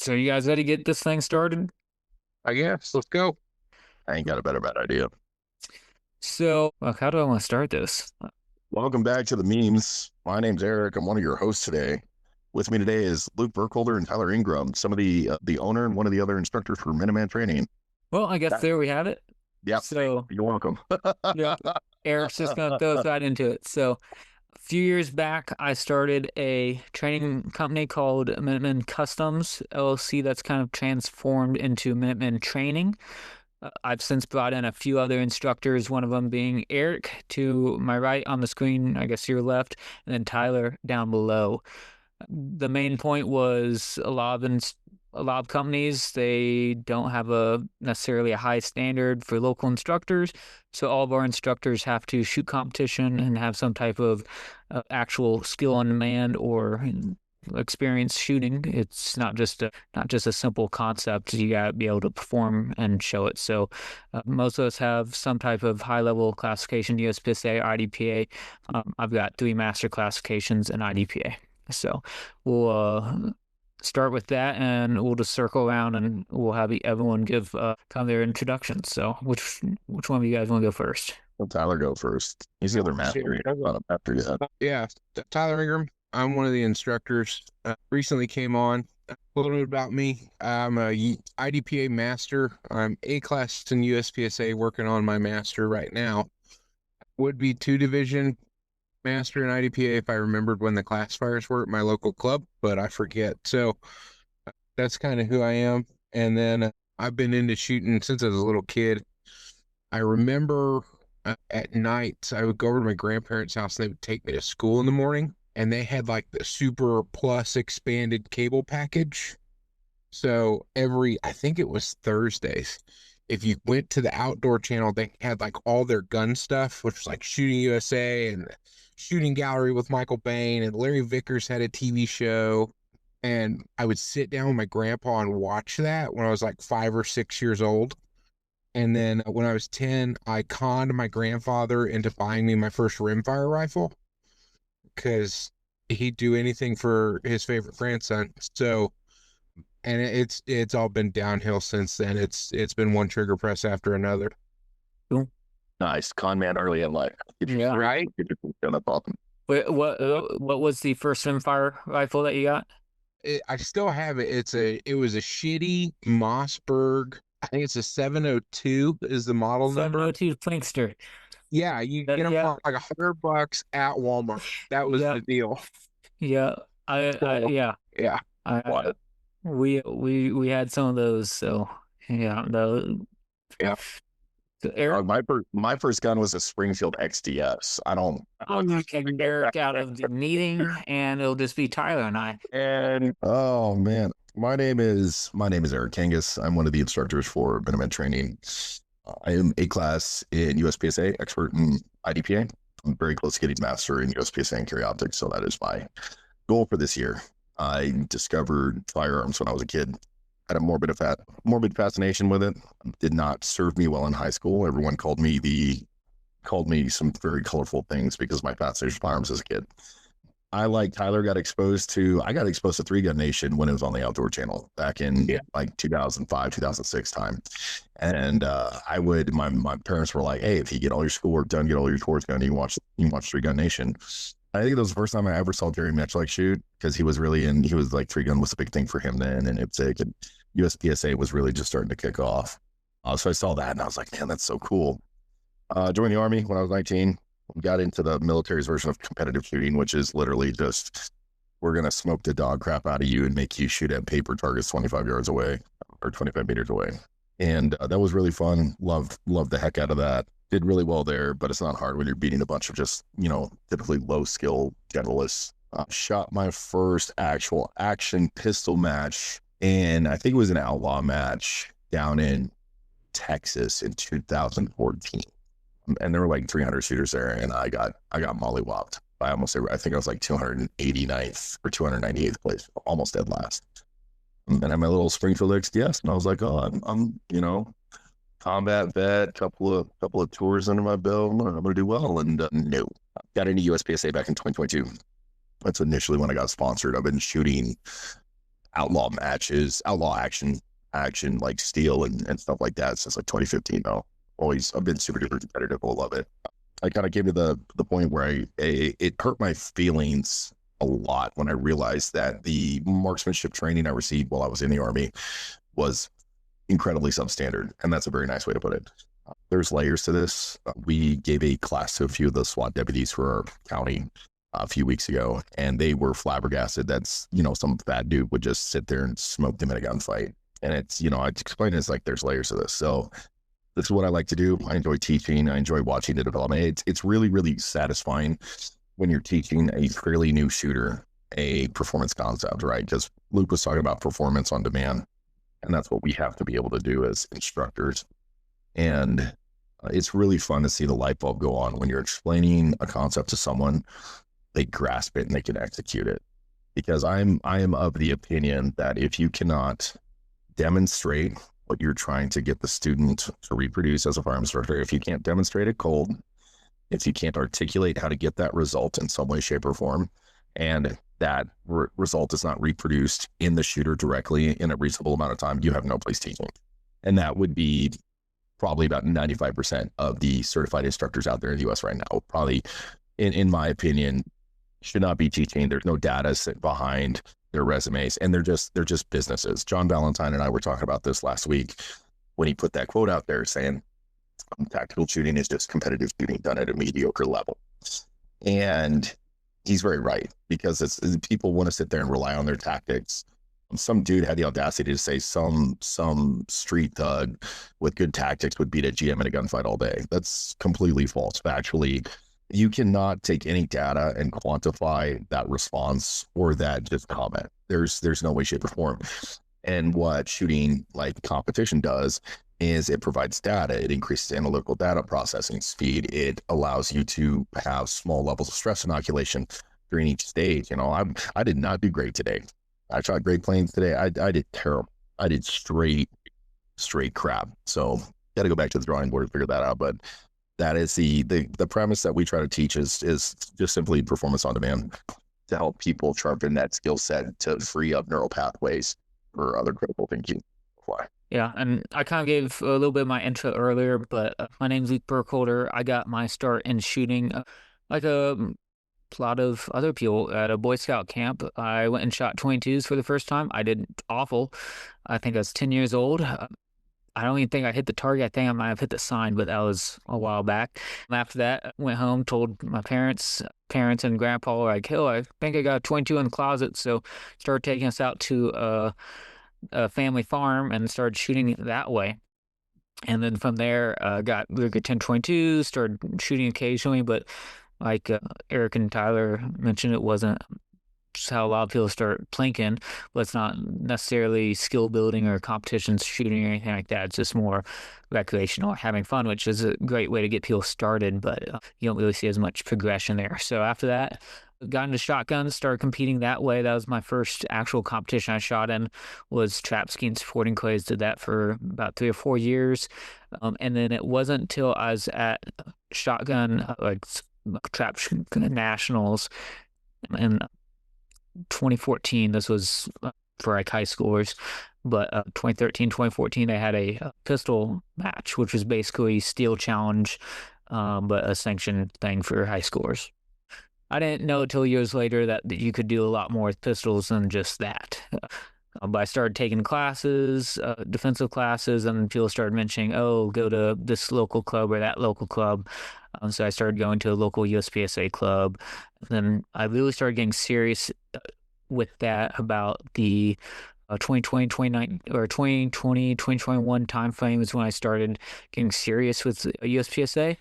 So you guys ready to get this thing started? I guess. Let's go. I ain't got a better bad idea. So, how do I want to start this? Welcome back to the memes. My name's Eric. I'm one of your hosts today. With me today is Luke Burkholder and Tyler Ingram, some of the owner and one of the other instructors for Minutemen Training. Well, I guess there we have it. Yep. So You're welcome. yeah, Eric's just gonna throw us right into it. So a few years back, I started a training company called Minutemen Customs LLC that's kind of transformed into Minutemen Training. I've since brought in a few other instructors, one of them being Eric to my right on the screen, I guess your left, and then Tyler down below. The main point was a lot of companies, they don't have necessarily a high standard for local instructors, so all of our instructors have to shoot competition and have some type of actual skill on demand or experience shooting. It's not just a simple concept. You got to be able to perform and show it. So most of us have some type of high level classification, USPSA, IDPA. I've got 3 master classifications in IDPA. So we'll start with that, and we'll just circle around, and we'll have everyone give kind of their introductions. So which one of you guys want to go first? Let Tyler go first. He's the other master. Not a master yet. Yeah, Tyler Ingram. I'm one of the instructors. Recently came on. A little bit about me. I'm a IDPA master. I'm A-class in USPSA, working on my master right now. Would be 2-division master in IDPA if I remembered when the classifiers were at my local club, but I forget. So that's kind of who I am. And then I've been into shooting since I was a little kid. I remember at nights I would go over to my grandparents' house and they would take me to school in the morning, and they had like the Super Plus expanded cable package. So I think it was Thursdays, if you went to the outdoor channel, they had like all their gun stuff, which was like Shooting USA and Shooting Gallery with Michael Bain, and Larry Vickers had a TV show. And I would sit down with my grandpa and watch that when I was like 5 or 6 years old. And then when I was 10, I conned my grandfather into buying me my first rimfire rifle because he'd do anything for his favorite grandson. So, and it's all been downhill since then. It's been one trigger press after another. Cool. Nice. Con man early in life. Yeah. Right? That's awesome. Wait, what was the first rimfire rifle that you got? I still have it. It was a shitty Mossberg. I think it's a 702 is the model number. 702 Plankster. Yeah, you get them for like $100 at Walmart. That was the deal. Yeah, Yeah. We had some of those. So yeah, Yeah. So Eric, my first gun was a Springfield XDS. I'm gonna kick Eric out of the meeting, and it'll just be Tyler and I. And oh man, my name is Eric Kangas. I'm one of the instructors for Minutemen Training. I am A-class in USPSA, expert in IDPA. I'm very close to getting master in USPSA and carry optics, so that is my goal for this year. I discovered firearms when I was a kid. Had a morbid fascination with it. Did not serve me well in high school. Everyone called me some very colorful things because of my fascination with firearms as a kid. I, like Tyler, got exposed to 3-Gun Nation when it was on the Outdoor Channel back in like 2005, 2006 time. And my parents were like, hey, if you get all your schoolwork done, get all your chores done, you can watch 3-Gun Nation. I think that was the first time I ever saw Jerry Metcalfe shoot, because he was like 3-gun was a big thing for him then. And USPSA was really just starting to kick off. So I saw that and I was like, man, that's so cool. Joined the Army when I was 19. Got into the military's version of competitive shooting, which is literally just, we're going to smoke the dog crap out of you and make you shoot at paper targets 25 yards away or 25 meters away. And that was really fun. Loved the heck out of that. Did really well there, but it's not hard when you're beating a bunch of just, typically low skill generalists. Shot my first actual action pistol match, and I think it was an outlaw match down in Texas in 2014. And there were like 300 shooters there, and I got mollywopped by almost I think I was like 289th or 298th place, almost dead last. And I had my little Springfield XDS, and I was like, oh, I'm combat vet, couple of tours under my belt, I'm gonna do well. And no, got into USPSA back in 2022. That's initially when I got sponsored. I've been shooting outlaw matches, outlaw action like steel and stuff like that since like 2015 though. I've been super duper competitive. I love it. I kind of came to the point where it hurt my feelings a lot when I realized that the marksmanship training I received while I was in the Army was incredibly substandard. And that's a very nice way to put it. There's layers to this. We gave a class to a few of the SWAT deputies for our county a few weeks ago, and they were flabbergasted that, some fat dude would just sit there and smoke them in a gunfight. And it's, I explain it's like there's layers to this. So this is what I like to do. I enjoy teaching. I enjoy watching the development. It's really, really satisfying when you're teaching a fairly new shooter a performance concept, right? Because Luke was talking about performance on demand, and that's what we have to be able to do as instructors. And it's really fun to see the light bulb go on when you're explaining a concept to someone. They grasp it and they can execute it. Because I am of the opinion that if you cannot demonstrate what you're trying to get the student to reproduce as a firearms instructor, if you can't demonstrate it cold, if you can't articulate how to get that result in some way, shape, or form, and that result is not reproduced in the shooter directly in a reasonable amount of time, you have no place teaching. And that would be probably about 95% of the certified instructors out there in the U.S. right now. Probably, in my opinion, should not be teaching. There's no data sit behind their resumes, and they're just businesses. John Valentine and I were talking about this last week when he put that quote out there saying tactical shooting is just competitive shooting done at a mediocre level. And he's very right, because people want to sit there and rely on their tactics. Some dude had the audacity to say some street thug with good tactics would beat a GM in a gunfight all day. That's completely false. Factually, you cannot take any data and quantify that response or that just comment. There's no way, shape, or form. And what shooting like competition does is it provides data. It increases analytical data processing speed. It allows you to have small levels of stress inoculation during each stage. I did not do great today. I shot great planes today. I did terrible. I did straight crap. So got to go back to the drawing board to figure that out. But that is the premise that we try to teach is just simply performance on demand to help people sharpen that skill set to free up neural pathways for other critical thinking. Why? Yeah, and I kind of gave a little bit of my intro earlier, but my name's Luke Burkholder. I got my start in shooting like a lot of other people at a Boy Scout camp. I went and shot 22s for the first time. I did awful. I think I was 10 years old. I don't even think I hit the target. I think I might have hit the sign, but that was a while back. After that, I went home, told my parents and grandpa, like, "Hey, I think I got a 22 in the closet." So started taking us out to a family farm and started shooting that way. And then from there, got really good 10-22s, started shooting occasionally, but like Eric and Tyler mentioned, it wasn't just how a lot of people start plinking, but it's not necessarily skill building or competitions shooting or anything like that. It's just more recreational or having fun, which is a great way to get people started, but you don't really see as much progression there. So after that, got into shotguns, started competing that way. That was my first actual competition I shot in, was trap skiing sporting clays. Did that for about 3 or 4 years. And then it wasn't until I was at shotgun, trap nationals in 2014. This was for like high schoolers, but 2013, 2014, they had a pistol match, which was basically steel challenge, but a sanctioned thing for high schoolers. I didn't know until years later that you could do a lot more with pistols than just that. But I started taking classes, defensive classes, and people started mentioning, "Oh, go to this local club or that local club." So I started going to a local USPSA club. Then I really started getting serious with that about the 2020, 2021 time frame is when I started getting serious with USPSA.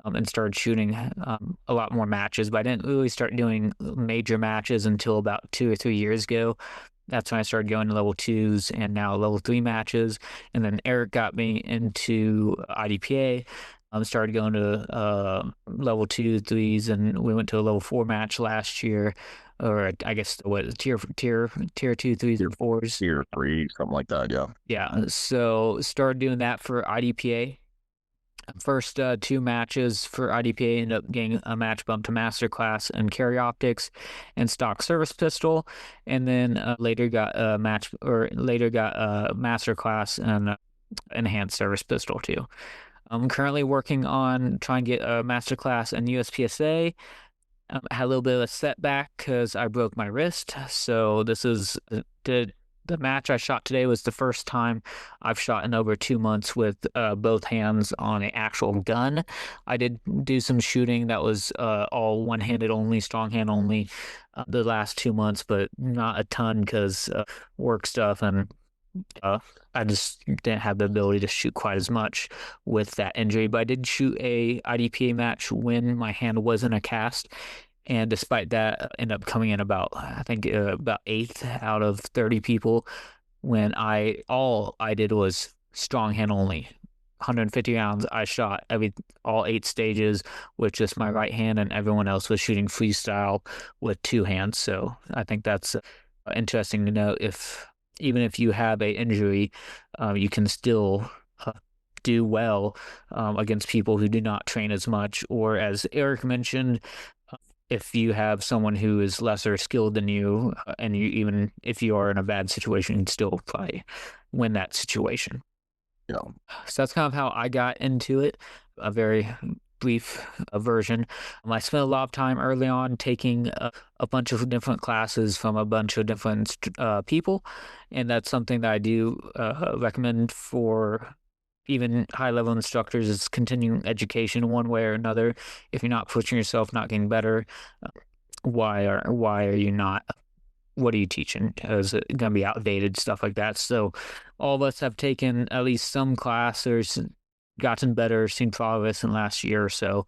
And started shooting a lot more matches, but I didn't really start doing major matches until about 2 or 3 years ago. That's when I started going to level 2s and now level 3 matches. And then Eric got me into IDPA. Started going to level 2, 3s, and we went to a level 4 match last year, or I guess what tier 2, 3s, and 4s, tier 3, something like that. Yeah. Yeah. So started doing that for IDPA. First two matches for IDPA ended up getting a match bump to Masterclass and Carry Optics and Stock Service Pistol, and then later got a Masterclass and Enhanced Service Pistol too. I'm currently working on trying to get a Masterclass and USPSA. I had a little bit of a setback because I broke my wrist, so this is the match I shot today was the first time I've shot in over 2 months with both hands on an actual gun. I did do some shooting that was all one-handed only, strong hand only, the last 2 months, but not a ton because work stuff, and I just didn't have the ability to shoot quite as much with that injury. But I did shoot a IDPA match when my hand was in a cast. And despite that, ended up coming in about 8th out of 30 people when all I did was strong hand only. 150 rounds, I shot all 8 stages with just my right hand, and everyone else was shooting freestyle with 2 hands. So I think that's interesting to know. Even if you have a injury, you can still do well against people who do not train as much, or as Eric mentioned, if you have someone who is lesser skilled than you, and even if you are in a bad situation, you can still probably win that situation. Yeah. So that's kind of how I got into it. A very brief version. I spent a lot of time early on taking a bunch of different classes from a bunch of different people, and that's something that I do recommend for even high-level instructors, is continuing education one way or another. If you're not pushing yourself, not getting better, why are you not? What are you teaching? Is it going to be outdated, stuff like that? So all of us have taken at least some class or gotten better, seen progress in the last year or so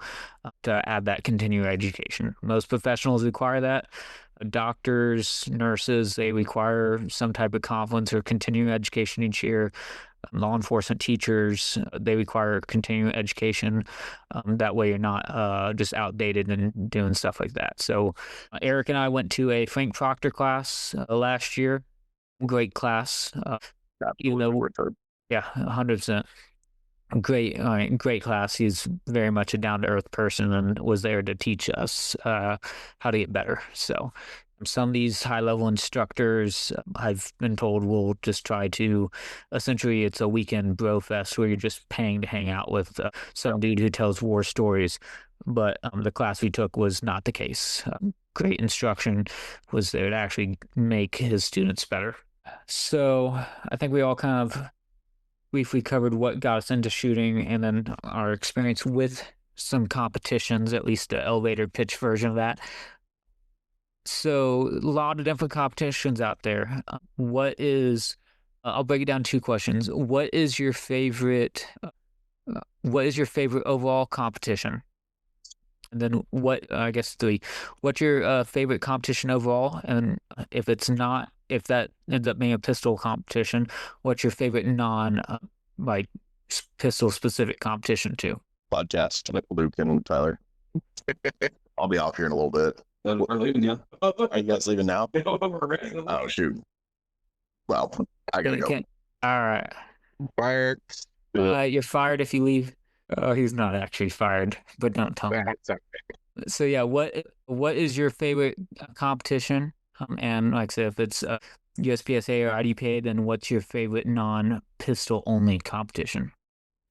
to add that continuing education. Most professionals require that. Doctors, nurses, they require some type of conference or continuing education each year. Law enforcement teachers, they require continuing education. That way you're not just outdated and doing stuff like that. So Eric and I went to a Frank Proctor class last year. Great class. Even though, yeah, 100%. Great class. He's very much a down-to-earth person and was there to teach us how to get better. So some of these high-level instructors, I've been told, will just try to, essentially, it's a weekend bro fest where you're just paying to hang out with some dude who tells war stories. But the class we took was not the case. Great instruction was there to actually make his students better. So I think we all kind of briefly covered what got us into shooting and then our experience with some competitions, at least the elevator pitch version of that. So a lot of different competitions out there. I'll break it down 2 questions. What is your favorite overall competition? And then what's your favorite competition overall? And if that ends up being a pistol competition, what's your favorite pistol specific competition too? Podcast with Luke and Tyler. I'll be off here in a little bit. We're leaving now. Are you guys leaving now? Oh, shoot. Well, I gotta go. All right. Fire. You're fired if you leave. Oh, he's not actually fired, but don't tell me. That's okay. So yeah, what is your favorite competition? And like I said, if it's USPSA or IDPA, then what's your favorite non-pistol only competition?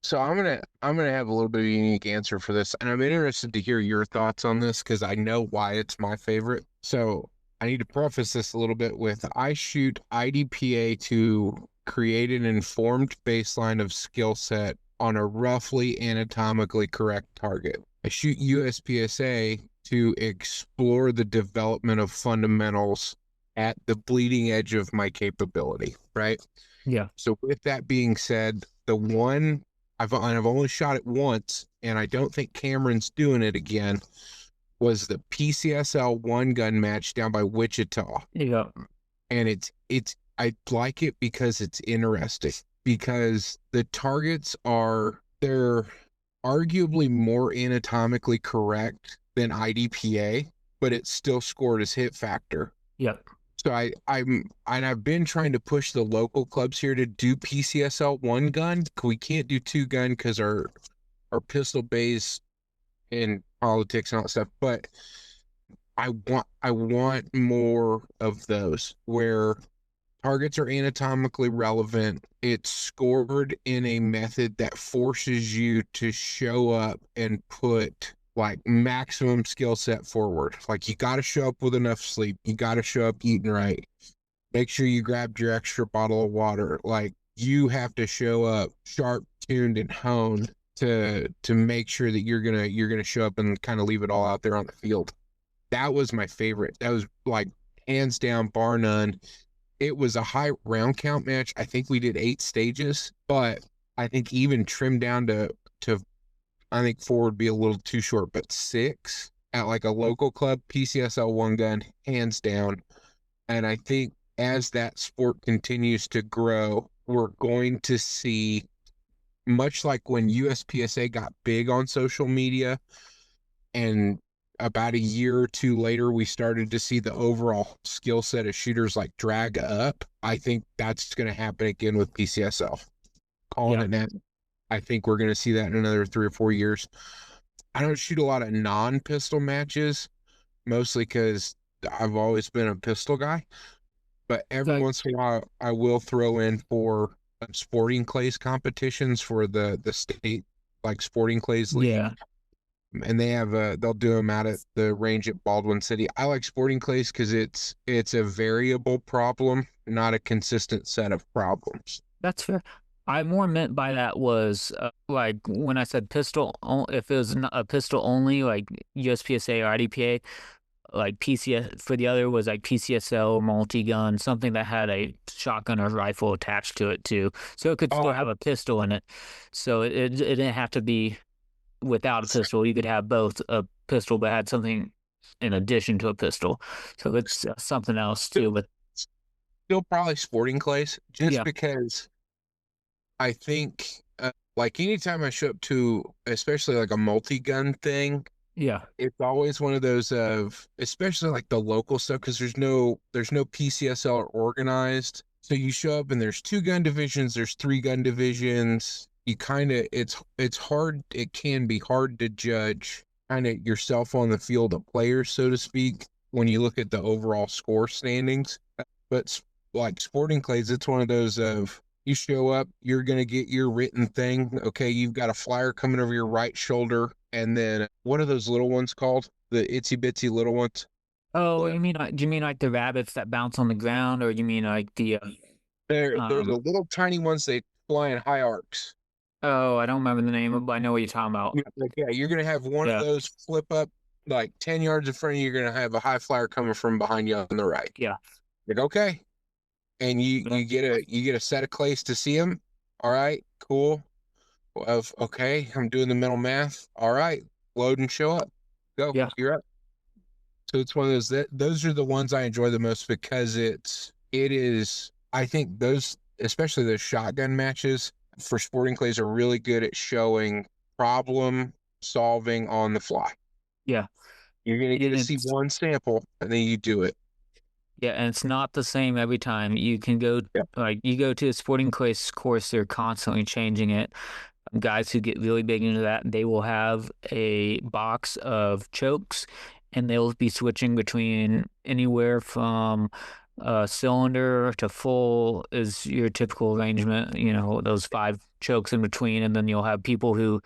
So I'm gonna have a little bit of a unique answer for this, and I'm interested to hear your thoughts on this because I know why it's my favorite. So I need to preface this a little bit with I shoot IDPA to create an informed baseline of skill set on a roughly anatomically correct target. I shoot USPSA to explore the development of fundamentals at the bleeding edge of my capability, right? Yeah. So with that being said, the one I've only shot it once, and I don't think Cameron's doing it again, was the PCSL 1-gun match down by Wichita. Yeah. And I like it because it's interesting, because the targets they're arguably more anatomically correct than IDPA, but it's still scored as hit factor. Yep. So I've been trying to push the local clubs here to do PCSL 1-gun. We can't do 2-gun because our are pistol based in politics and all that stuff, but I want more of those where targets are anatomically relevant. It's scored in a method that forces you to show up and put like maximum skill set forward. Like you got to show up with enough sleep. You got to show up eating right. Make sure you grabbed your extra bottle of water. Like you have to show up sharp, tuned, and honed to make sure that you're gonna show up and kind of leave it all out there on the field. That was my favorite. That was like hands down, bar none. It was a high round count match. I think we did 8 stages, but I think even trimmed down to I think 4 would be a little too short, but 6 at like a local club, PCSL one gun, hands down. And I think as that sport continues to grow, we're going to see, much like when USPSA got big on social media, and about a year or 2 later, we started to see the overall skill set of shooters like drag up. I think that's going to happen again with PCSL. Calling it now. I think we're going to see that in another 3 or 4 years. I don't shoot a lot of non-pistol matches, mostly because I've always been a pistol guy. But every once in a while, I will throw in for sporting clays competitions for the state, like sporting clays league. Yeah. And they have they'll do them out at the range at Baldwin City. I like sporting clays because it's a variable problem, not a consistent set of problems. That's fair. I more meant by that was like when I said pistol, if it was a pistol only, like USPSA or IDPA, like PCS for the other was like PCSL, multi-gun, something that had a shotgun or rifle attached to it too. So it could still have a pistol in it. So it didn't have to be without a pistol. You could have both a pistol but had something in addition to a pistol. So it's something else too. But still probably sporting clays, just because I think like anytime I show up to, especially like a multi-gun thing, it's always one of those of, especially like the local stuff, because there's no PCSL or organized. So you show up and there's 2 gun divisions, there's 3 gun divisions. You kind of, it's hard. It can be hard to judge kind of yourself on the field of players, so to speak, when you look at the overall score standings. But like sporting clays, it's one of those of, you show up, you're going to get your written thing. Okay, you've got a flyer coming over your right shoulder. And then what are those little ones called? The itsy bitsy little ones? Oh, do you mean like the rabbits that bounce on the ground, or you mean like the they're the little tiny ones, they fly in high arcs. Oh, I don't remember the name, but I know what you're talking about. Yeah, you're going to have one of those flip up like 10 yards in front of you. You're going to have a high flyer coming from behind you on the right. Yeah. Like, okay. And you get a set of clays to see them. All right, cool. Okay, I'm doing the mental math. All right, load and show up. Go. Yeah. You're up. So it's one of those, those are the ones I enjoy the most, because it is, I think those, especially those shotgun matches for sporting clays, are really good at showing problem solving on the fly. Yeah. You're going to get to see one sample and then you do it. Yeah, and it's not the same every time. You can go, like, you go to a sporting clays course, they're constantly changing it. Guys who get really big into that, they will have a box of chokes, and they'll be switching between anywhere from cylinder to full is your typical arrangement, you know, those 5 chokes in between. And then you'll have people who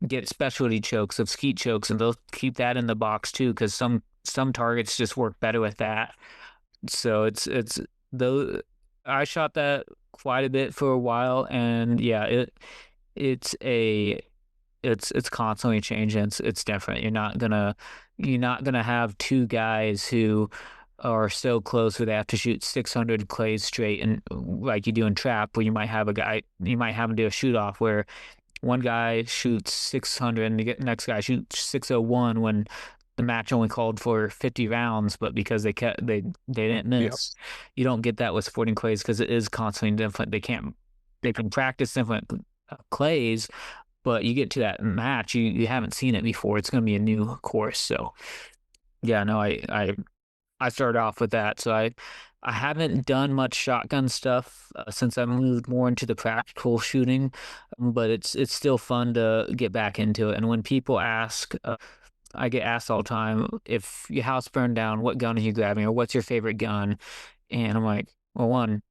get specialty chokes of skeet chokes, and they'll keep that in the box too, because some targets just work better with that. So it's though I shot that quite a bit for a while, and it's constantly changing. It's different. You're not gonna have 2 guys who are so close where they have to shoot 600 clays straight, and like you do in trap, where you might have him do a shoot off where one guy shoots 600 and the next guy shoots 601 when the match only called for 50 rounds, but because they didn't miss. You don't get that with sporting clays because it is constantly different. They can practice different clays, but you get to that match, you haven't seen it before. It's going to be a new course. So yeah, no, I started off with that. So I haven't done much shotgun stuff since I moved more into the practical shooting. but it's still fun to get back into it. And when people ask, I get asked all the time, if your house burned down, what gun are you grabbing, or what's your favorite gun? And I'm like, well, one,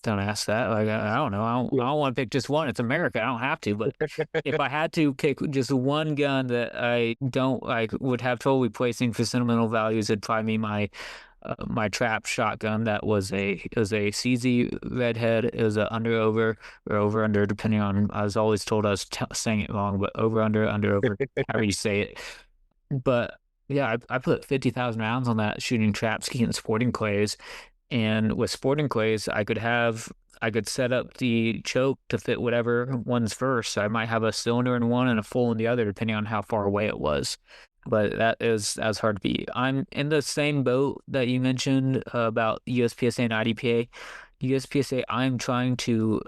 don't ask that. Like, I don't know. I don't want to pick just one. It's America. I don't have to. But if I had to pick just one gun that I don't like, would have trouble replacing for sentimental values, it'd probably be my trap shotgun. That was it was a CZ Redhead. It was a over or over under, depending on. I was always told I was saying it wrong, but over under over, however you say it. But yeah, I put 50,000 rounds on that shooting traps, keeping sporting clays. And with sporting clays, I could set up the choke to fit whatever one's first. So I might have a cylinder in one and a full in the other, depending on how far away it was. But that's hard to beat. I'm in the same boat that you mentioned about USPSA and IDPA. USPSA, I'm trying to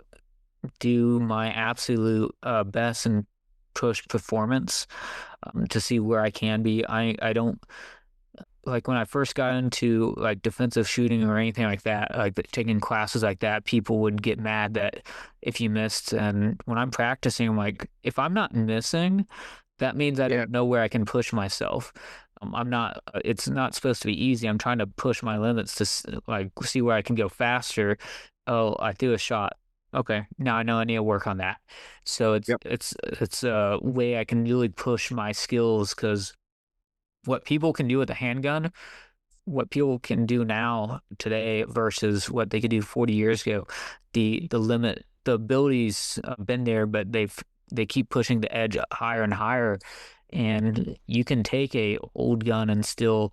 do my absolute best and push performance to see where I can be. I don't. Like when I first got into like defensive shooting or anything like that, like taking classes like that, people would get mad that if you missed. And when I'm practicing, I'm like, if I'm not missing, that means I don't know where I can push myself. I'm not. It's not supposed to be easy. I'm trying to push my limits to like see where I can go faster. Oh, I threw a shot. Okay, now I know I need to work on that. So it's a way I can really push my skills because what people can do with a handgun, what people can do now today versus what they could do 40 years ago, the limit, the abilities been there, but they keep pushing the edge higher and higher. And you can take a old gun and still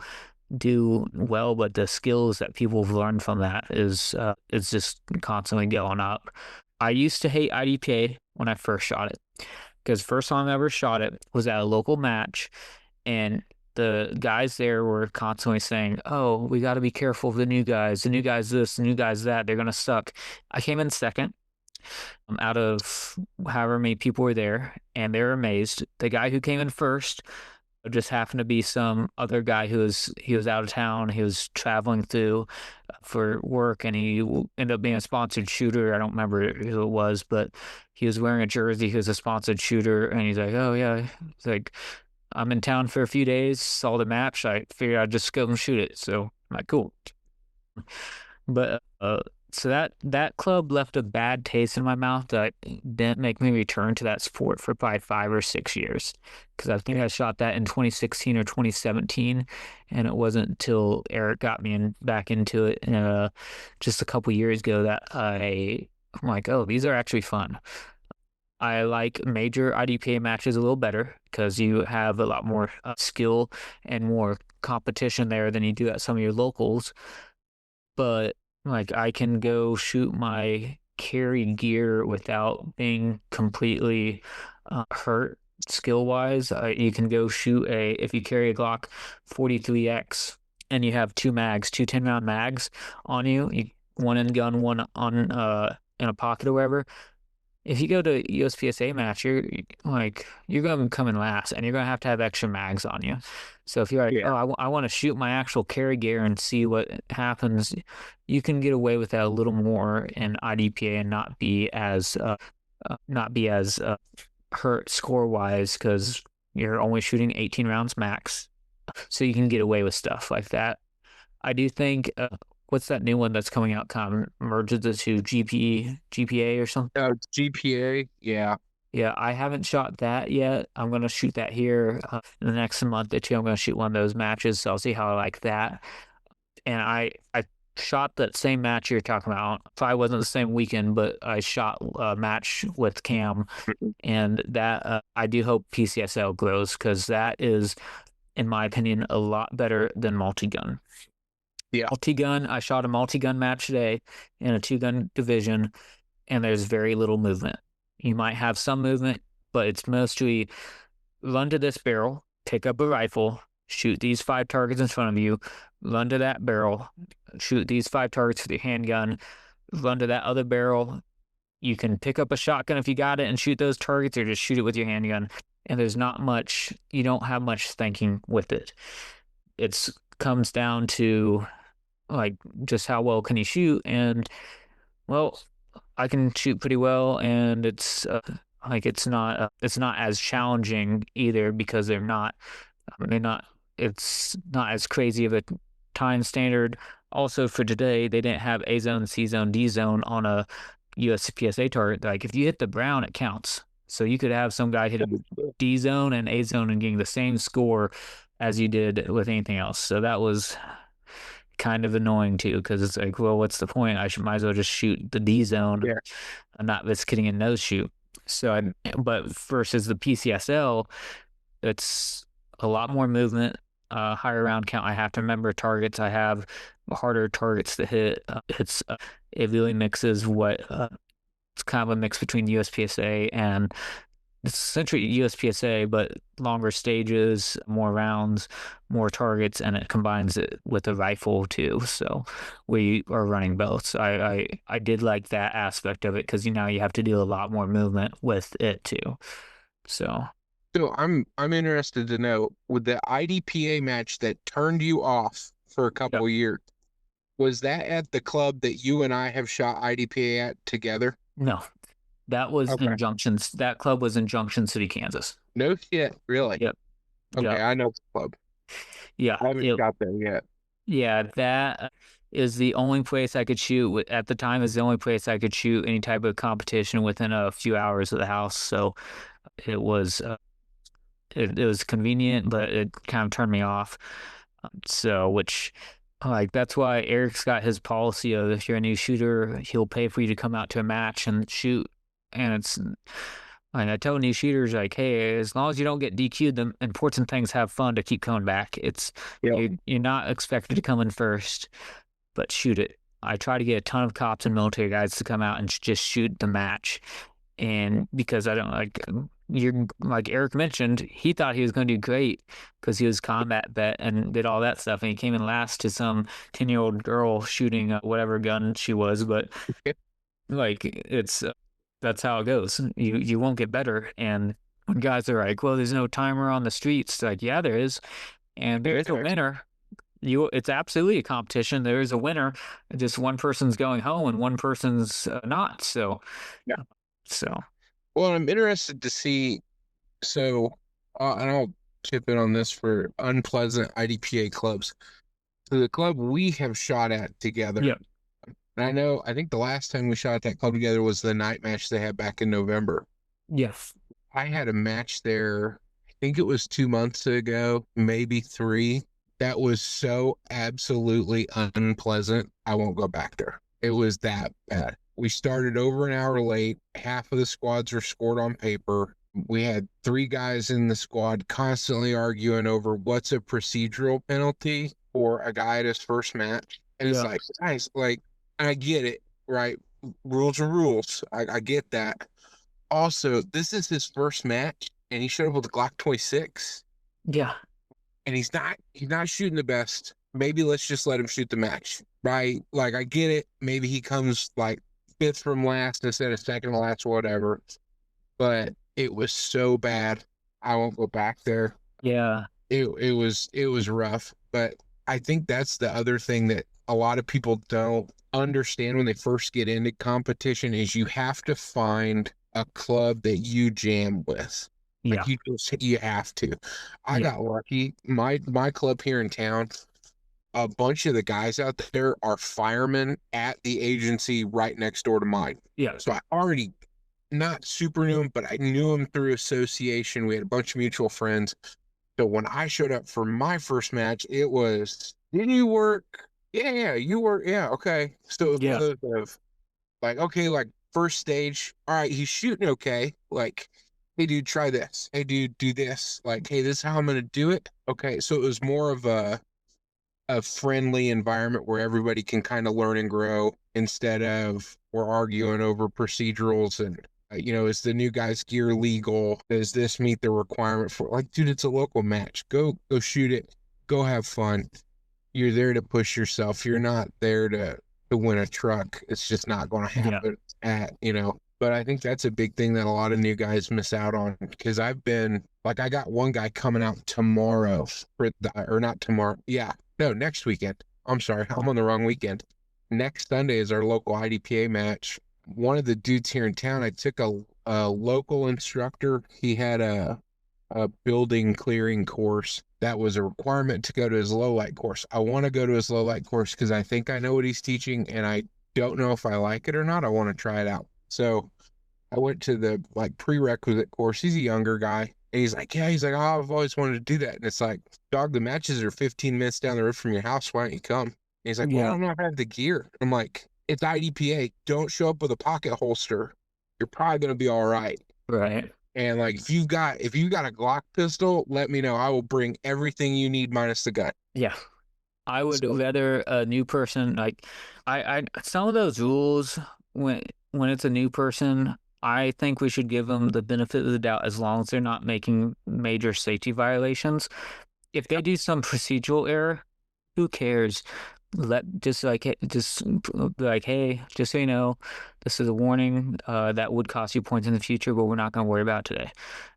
do well, but the skills that people have learned from that is just constantly going up. I used to hate IDPA when I first shot it because first time I ever shot it was at a local match, and the guys there were constantly saying, "Oh, we got to be careful of the new guys. The new guys this, the new guys that. They're gonna suck." I came in second out of however many people were there, and they were amazed. The guy who came in first just happened to be some other guy he was out of town. He was traveling through for work, and he ended up being a sponsored shooter. I don't remember who it was, but he was wearing a jersey. He was a sponsored shooter, and he's like, "Oh yeah," he's like, "I'm in town for a few days, saw the match. I figured I'd just go and shoot it." So I'm like, cool. But so that club left a bad taste in my mouth that didn't make me return to that sport for probably 5 or 6 years. Because I think I shot that in 2016 or 2017, and it wasn't until Eric got me back into it just a couple years ago that I'm like, oh, these are actually fun. I like major IDPA matches a little better because you have a lot more skill and more competition there than you do at some of your locals. But like I can go shoot my carry gear without being completely hurt skill wise. You can go shoot if you carry a Glock 43X and you have two 10-round mags on you, one in gun, one on in a pocket or wherever. If you go to USPSA match, you're going to come in last, and you're going to have extra mags on you. So if you're like, oh, I want to shoot my actual carry gear and see what happens, you can get away with that a little more in IDPA and not be as hurt score wise because you're only shooting 18 rounds max, so you can get away with stuff like that. I do think. What's that new one that's coming out? Kind of merges the two, GPA or something? GPA, yeah. Yeah, I haven't shot that yet. I'm going to shoot that here in the next month or two. I'm going to shoot one of those matches, so I'll see how I like that. And I shot that same match you're talking about. Probably wasn't the same weekend, but I shot a match with Cam, and that I do hope PCSL grows because that is, in my opinion, a lot better than multi-gun. Yeah. Multi-gun, I shot a multi-gun match today in a 2-gun division, and there's very little movement. You might have some movement, but it's mostly run to this barrel, pick up a rifle, shoot these 5 targets in front of you, run to that barrel, shoot these 5 targets with your handgun, run to that other barrel. You can pick up a shotgun if you got it and shoot those targets, or just shoot it with your handgun. And there's not much, you don't have much thinking with it. It comes down to like just how well can you shoot, and well, I can shoot pretty well, and it's Like it's not as challenging either because it's not as crazy of a time standard. Also for today, they didn't have A zone, C zone, D zone on a USPSA target. Like if you hit the brown, it counts. So you could have some guy hitting D zone and A zone and getting the same score as you did with anything else. So that was kind of annoying too, because it's like, well, what's the point? Might as well just shoot the D zone and not risk hitting a nose shoot. But versus the PCSL, it's a lot more movement, higher round count. I have to remember targets. I have harder targets to hit. It really mixes it's kind of a mix between USPSA and it's essentially USPSA, but longer stages, more rounds, more targets, and it combines it with a rifle too. So we are running both. So I did like that aspect of it because you have to do a lot more movement with it too. So I'm interested to know, with the IDPA match that turned you off for a couple years, was that at the club that you and I have shot IDPA at together? No. That was in Junctions. That club was in Junction City, Kansas. No shit, really? Yep. Okay, yep. I know the club. Yeah. I haven't got there yet. Yeah, that is the only place I could shoot. At the time, is the only place I could shoot any type of competition within a few hours of the house. So it was it was convenient, but it kind of turned me off. That's why Eric's got his policy of if you're a new shooter, he'll pay for you to come out to a match and shoot. And I tell new shooters, like, hey, as long as you don't get DQ'd, the important things have fun to keep coming back. You're not expected to come in first, but shoot it. I try to get a ton of cops and military guys to come out and just shoot the match. And because I don't like Eric mentioned, he thought he was going to do great because he was combat vet and did all that stuff. And he came in last to some 10-year-old girl shooting whatever gun she was. But that's how it goes. You won't get better. And when guys are like, well, there's no timer on the streets, like, yeah, there is. And there is a winner. It's absolutely a competition. There is a winner. Just one person's going home and one person's not. So, well, I'm interested to see. So, and I'll chip in on this for unpleasant IDPA clubs. So the club we have shot at together. Yeah. And I think the last time we shot at that club together was the night match they had back in November. Yes. I had a match there, I think it was 2 months ago, maybe 3. That was so absolutely unpleasant. I won't go back there. It was that bad. We started over an hour late. Half of the squads are scored on paper. We had 3 guys in the squad constantly arguing over what's a procedural penalty for a guy at his first match. And it's like, guys, I get it, right? Rules are rules. I get that. Also, this is his first match, and he showed up with a Glock 26. Yeah. And he's not shooting the best. Maybe let's just let him shoot the match, right? Like, I get it. Maybe he comes 5th from last instead of 2nd to last, whatever. But it was so bad. I won't go back there. Yeah. It was rough. But I think that's the other thing that a lot of people don't understand when they first get into competition is you have to find a club that you jam with. You have to. I got lucky. My club here in town, a bunch of the guys out there are firemen at the agency right next door to mine. Yeah. So I already not super knew him, but I knew him through association. We had a bunch of mutual friends. So when I showed up for my first match, it was, did you work? Yeah, you work. Yeah, okay. So it was one of okay, first stage. All right, he's shooting okay. Hey, dude, try this. Hey, dude, do this. Hey, this is how I'm going to do it. Okay, so it was more of a friendly environment where everybody can kind of learn and grow instead of we're arguing over procedurals and, is the new guy's gear legal? Does this meet the requirement for, dude, it's a local match. Go shoot it. Go have fun. You're there to push yourself. You're not there to win a truck. It's just not going to happen But I think that's a big thing that a lot of new guys miss out on because I've been I got one guy coming out tomorrow next weekend. I'm sorry. I'm on the wrong weekend. Next Sunday is our local IDPA match. One of the dudes here in town, I took a local instructor. He had a building clearing course that was a requirement to go to his low light course. I want to go to his low light course because I think I know what he's teaching, and I don't know if I like it or not. I want to try it out. So I went to the like prerequisite course. He's a younger guy. And he's like, yeah, he's like, oh, I've always wanted to do that. And it's like, dog, the matches are 15 minutes down the road from your house. Why don't you come? And he's like, well, I Yeah. don't know if I have the gear. I'm like, it's IDPA. Don't show up with a pocket holster. You're probably going to be all right. Right. And like, if you've got a Glock pistol, let me know. I will bring everything you need minus the gun. Yeah. I would So, rather a new person like some of those rules when it's a new person, I think we should give them the benefit of the doubt as long as they're not making major safety violations. If they do some procedural error, who cares? Just be like, hey, just so you know, this is a warning that would cost you points in the future, but we're not going to worry about it today.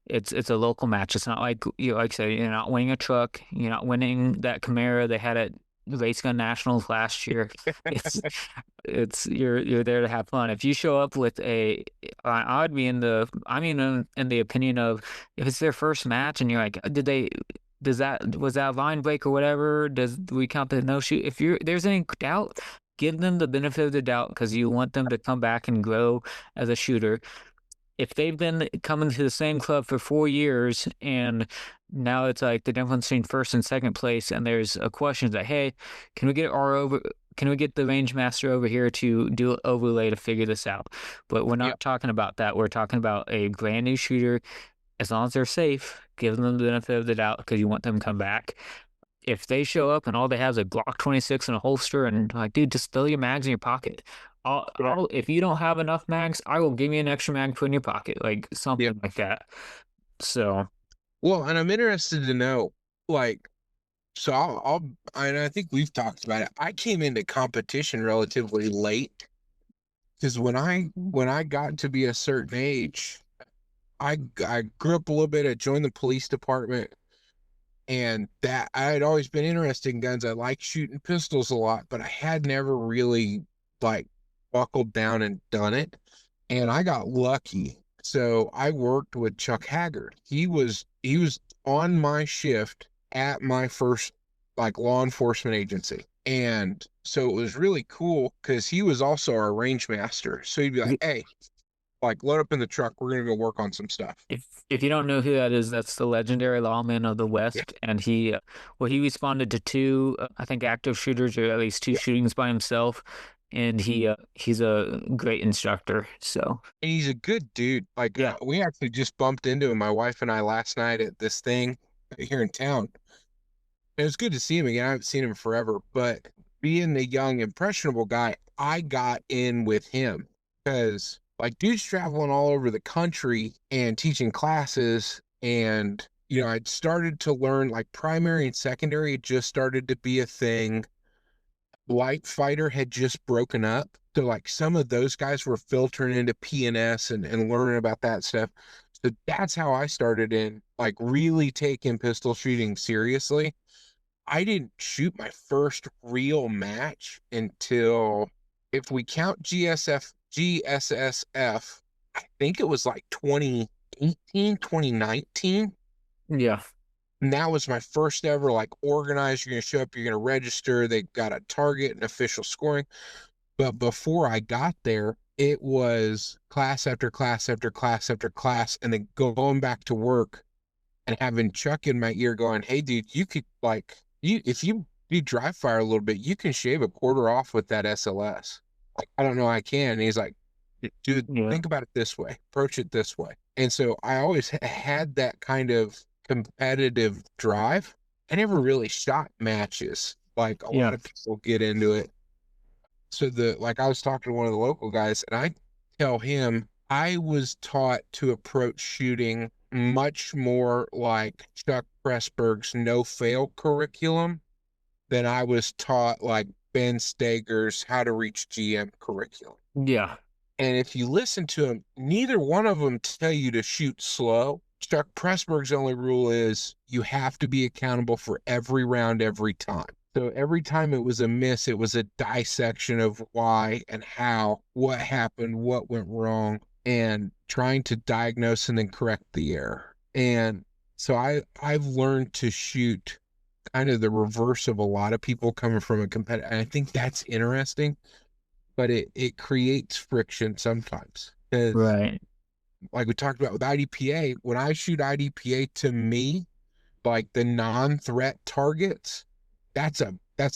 It's a local match. It's not like like I said, you're not winning a truck, you're not winning that Camaro they had at Race Gun Nationals last year. It's you're there to have fun. If you show up with I'd be in the in the opinion of if it's their first match and you're like, was that a line break or whatever? Do we count the no shoot? If there's any doubt, give them the benefit of the doubt because you want them to come back and grow as a shooter. If they've been coming to the same club for 4 years and now it's like the difference between first and second place, and there's a question that, hey, can we get can we get the range master over here to do an overlay to figure this out? But we're not talking about that. We're talking about a brand new shooter. As long as they're safe, give them the benefit of the doubt because you want them to come back. If they show up and all they have is a Glock 26 in a holster and like, dude, just throw your mags in your pocket. If you don't have enough mags, I will give you an extra mag put in your pocket, like something like that. So, well, and I'm interested to know, like, so and I think we've talked about it. I came into competition relatively late because when I got to be a certain age, I grew up a little bit. I joined the police department, and that I had always been interested in guns. I like shooting pistols a lot, but I had never really like buckled down and done it. And I got lucky. So I worked with Chuck Haggard. He was on my shift at my first like law enforcement agency. And so it was really cool because he was also our range master. So he'd be like, hey, like load up in the truck. We're gonna go work on some stuff. if you don't know who that is, that's the legendary lawman of the West, and he responded to two, I think, active shooters or at least two shootings by himself, and he's a great instructor. So And he's a good dude. Like we actually just bumped into him, my wife and I, last night at this thing here in town. It was good to see him again. I haven't seen him forever, but being the young, impressionable guy, I got in with him because like dude's traveling all over the country and teaching classes. And, I'd started to learn like primary and secondary had just started to be a thing. Light fighter had just broken up. So like some of those guys were filtering into PNS and learning about that stuff. So that's how I started in like really taking pistol shooting seriously. I didn't shoot my first real match until, if we count GSSF, I think it was like 2018, 2019. yeah, And that was my first ever like organized. You're going to show up, you're going to register. They got a target and official scoring. But before I got there, it was class after class after class after class, and then going back to work and having Chuck in my ear going, hey, dude, you could like, if you do dry fire a little bit, you can shave a quarter off with that SLS. Like, I don't know, I can. And he's like, dude, think about it this way, approach it this way. And so I always had that kind of competitive drive. I never really shot matches. Like a lot of people get into it. So I was talking to one of the local guys, and I tell him I was taught to approach shooting much more like Chuck Pressburg's no fail curriculum than I was taught like Ben Steger's how to reach GM curriculum. yeah, And if you listen to them, neither one of them tell you to shoot slow. Chuck Pressburg's only rule is you have to be accountable for every round, every time. So every time it was a miss, it was a dissection of why and how, what happened, what went wrong, and trying to diagnose and then correct the error. And so I've learned to shoot kind of the reverse of a lot of people coming from a competitor. And I think that's interesting, but it creates friction sometimes. Right. Like we talked about with IDPA, when I shoot IDPA, to me, like the non-threat targets, that's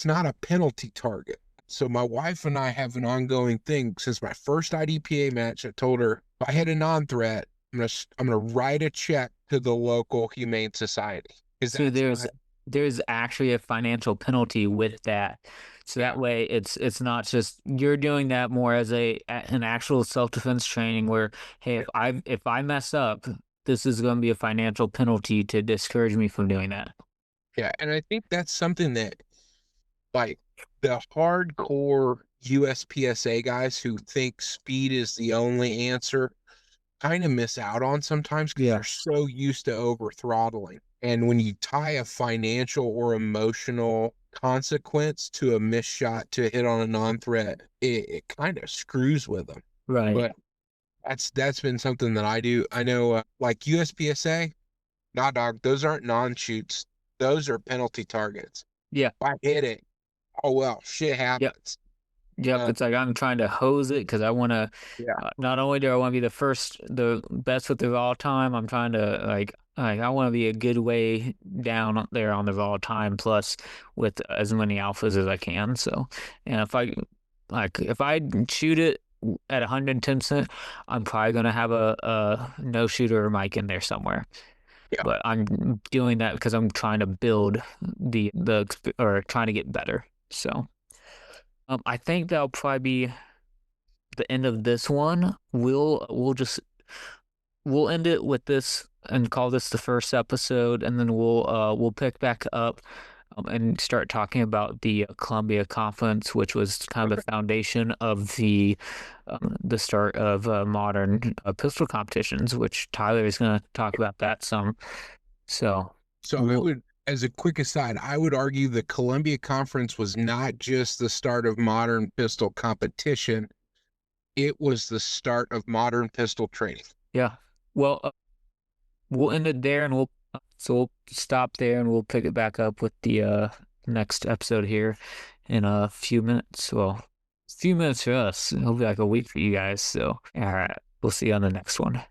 not a penalty target. So my wife and I have an ongoing thing. Since my first IDPA match, I told her, if I hit a non-threat, I'm gonna write a check to the local humane society. So there's actually a financial penalty with that. So that way it's not just you're doing that more as an actual self-defense training where, hey, if I mess up, this is going to be a financial penalty to discourage me from doing that. Yeah, and I think that's something that, like, the hardcore USPSA guys who think speed is the only answer kind of miss out on sometimes because they're so used to over throttling. And when you tie a financial or emotional consequence to a missed shot to a hit on a non-threat, it kind of screws with them. Right. But that's been something that I do. I know, like USPSA, nah, dog, those aren't non-shoots. Those are penalty targets. Yeah. If I hit it, oh well, shit happens. Yep, it's like I'm trying to hose it because I want to. Not only do I want to be the best with the all time, I'm trying to like I want to be a good way down there on the all time, plus with as many alphas as I can. So, and if I shoot it at 110%, I'm probably gonna have a no shooter mic in there somewhere. Yeah. But I'm doing that because I'm trying to build or trying to get better. So. I think that'll probably be the end of this one. We'll end it with this and call this the first episode, and then we'll pick back up and start talking about the Columbia Conference, which was kind of the foundation of the start of modern pistol competitions, which Tyler is going to talk about that some. So I would, as a quick aside, I would argue the Columbia Conference was not just the start of modern pistol competition. It was the start of modern pistol training. Yeah. Well, we'll end it there, and we'll stop there, and we'll pick it back up with the next episode here in a few minutes. Well, a few minutes for us. It'll be like a week for you guys. So, all right. We'll see you on the next one.